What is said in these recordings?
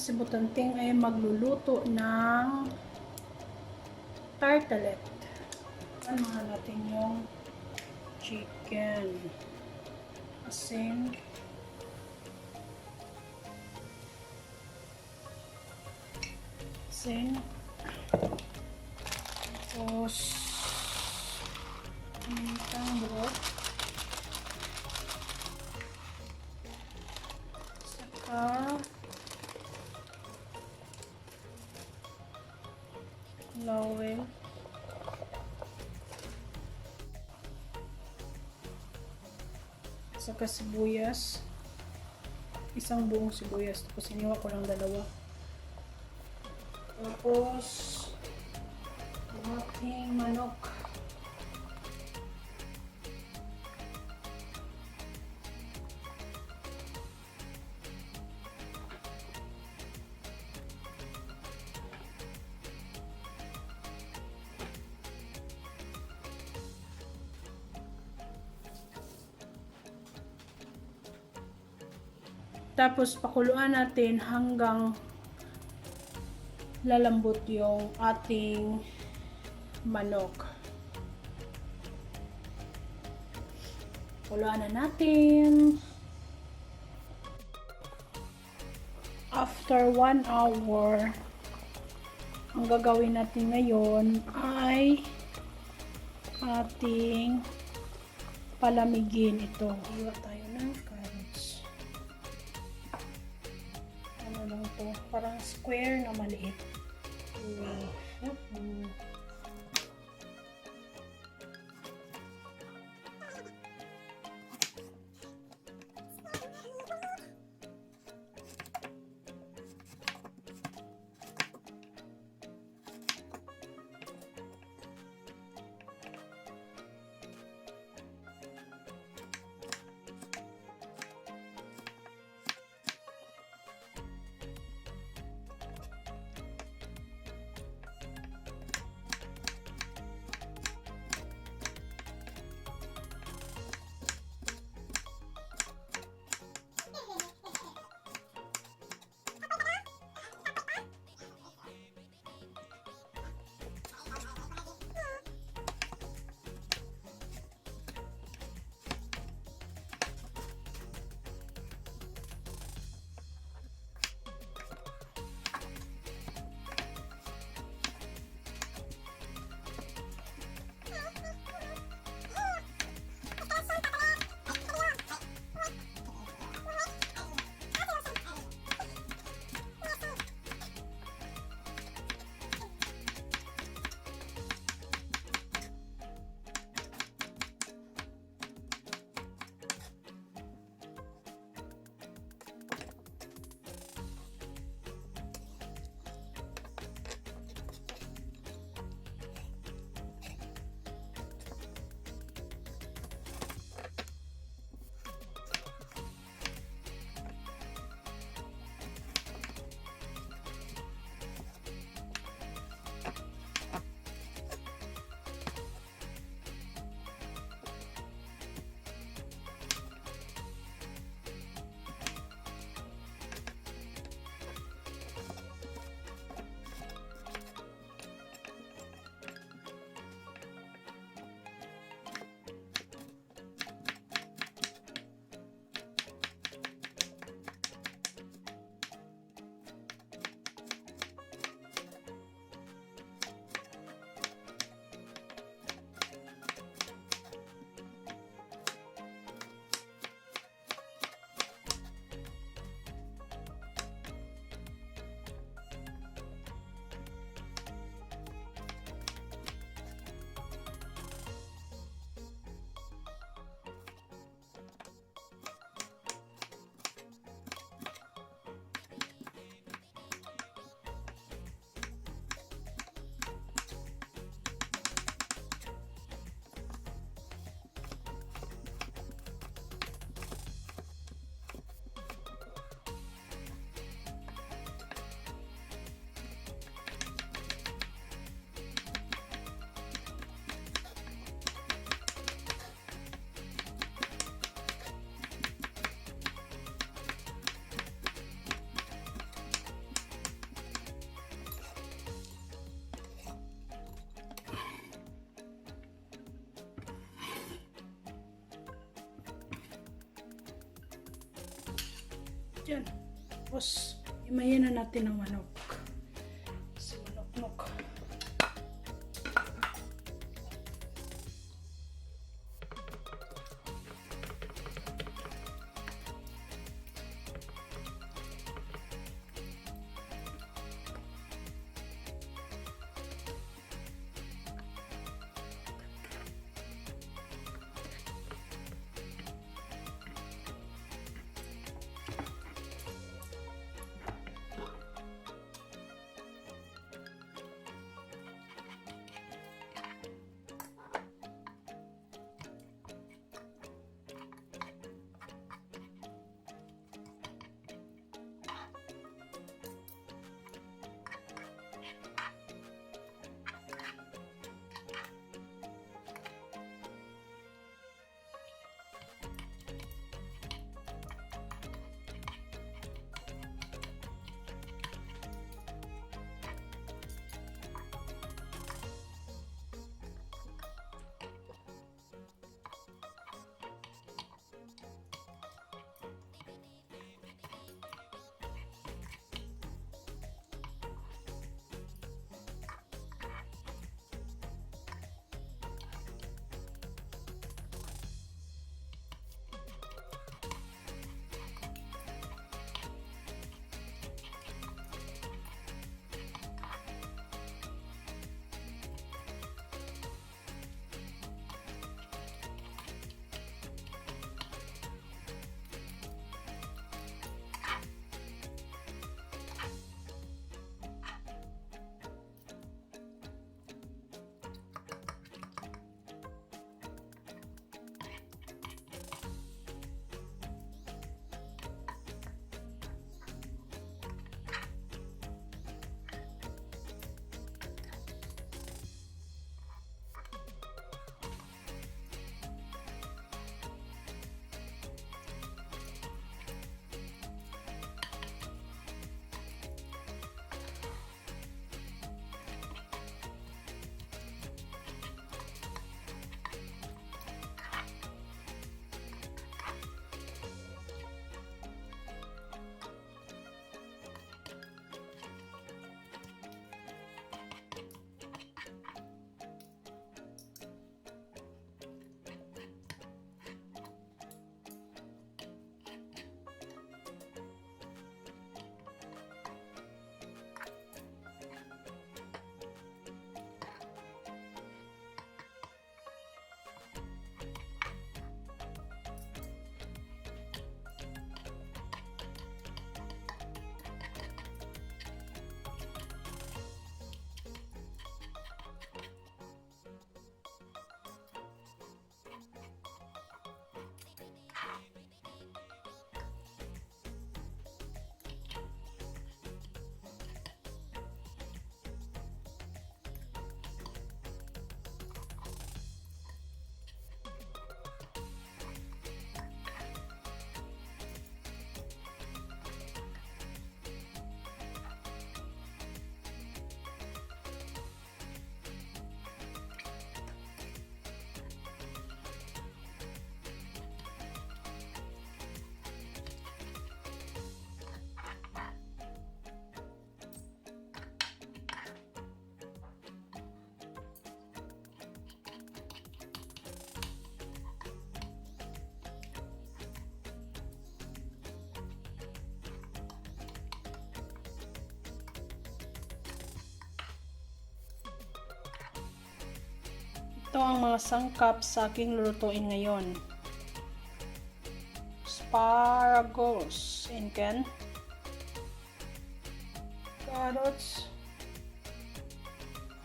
si Butanting ay magluluto ng tartalet. Ano natin yung chicken. Asin. Tapos pamintang buhok. Saka lawel. Saka sibuyas. Isang buong sibuyas. Tapos iniwa ko lang dalawa. Tapos ang ating manok. Tapos pakuluan natin hanggang lalambot yung ating manok. Pakuluan na natin. After 1 hour, ang gagawin natin ngayon ay ating palamigin ito. Iwa tayo ng carrots. Ano lang to? Parang square na maliit. dyan. Tapos, imayin na natin ang manok. Sinok-nok. Ito ang mga sangkap sa aking lulutuin ngayon. Asparagus in can, carrots,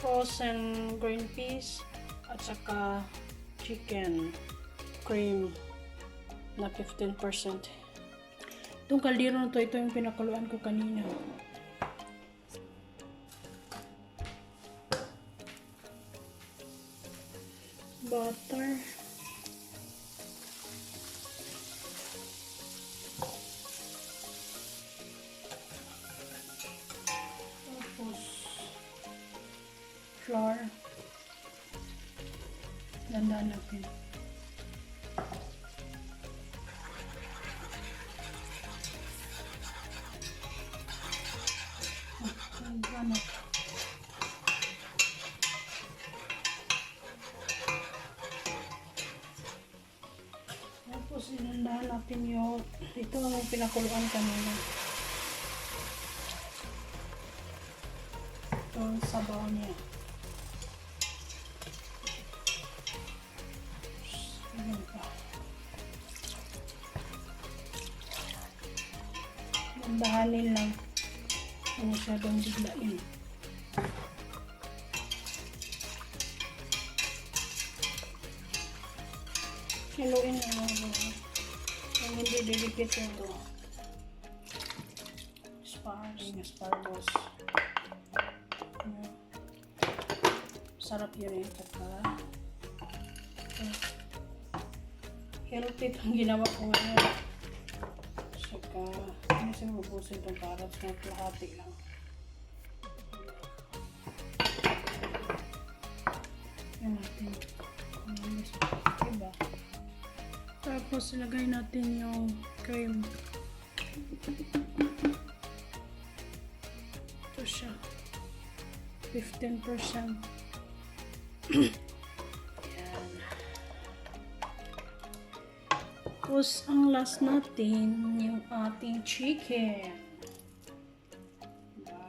frozen green peas, at saka chicken cream na 15%. Itong kaldero na to, ito yung pinakuluan ko kanina. Butter. Tapos flour. Dandan natin. Dahan natin yung, ito ang pinakuluan kanina. Ito ang sabaw niya. Ayan pa. Dahanin lang. Huwag masyadong biglain. Haluin na lang. Kung hindi didikit ito. Asparagus. Sarap yun eh. Healthy itong ginawa ko ngayon. Saka, hindi siya mabusin itong carrots na lahati lang. Yan natin. Diba? Tapos, ilagay natin yung cream. Ito siya. 15%. Yan. Tapos, ang last natin, yung ating chicken. Diba?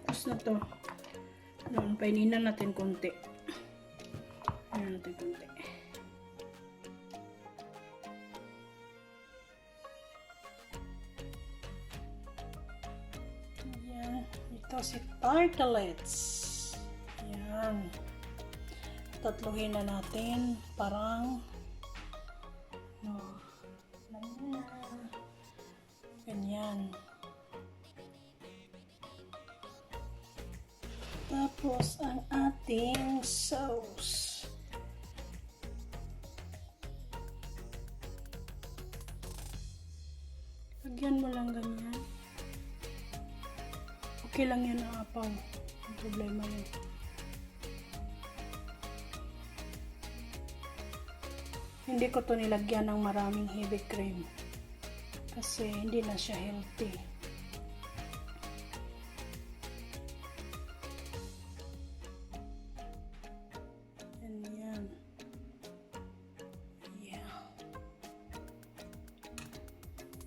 Tapos na to. Noon, paininan natin konti. Paininan natin konti. Ayan. Ito si tartlets. Ayan. Tatluhin na natin. Parang ganyan. Tapos, ang ating sauce. Lagyan mo lang ganyan. Okay lang yan ang apaw. Ang problema yun. Hindi ko to nilagyan ng maraming heavy cream. Kasi hindi na siya healthy.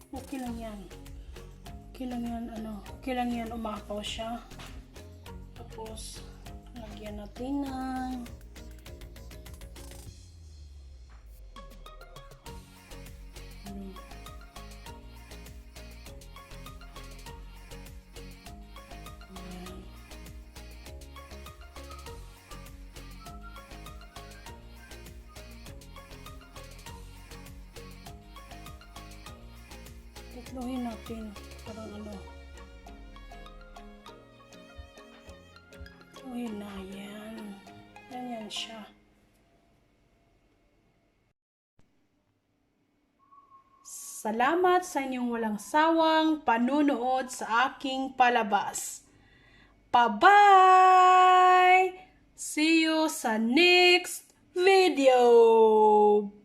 Okay lang yan. Okay lang yan, okay lang yan, umapaw siya. Tapos, lagyan natin ng tatluhin natin. Parang tatluhin na yan. Ganyan siya. Salamat sa inyong walang sawang panunood sa aking palabas. Bye-bye! See you sa next video!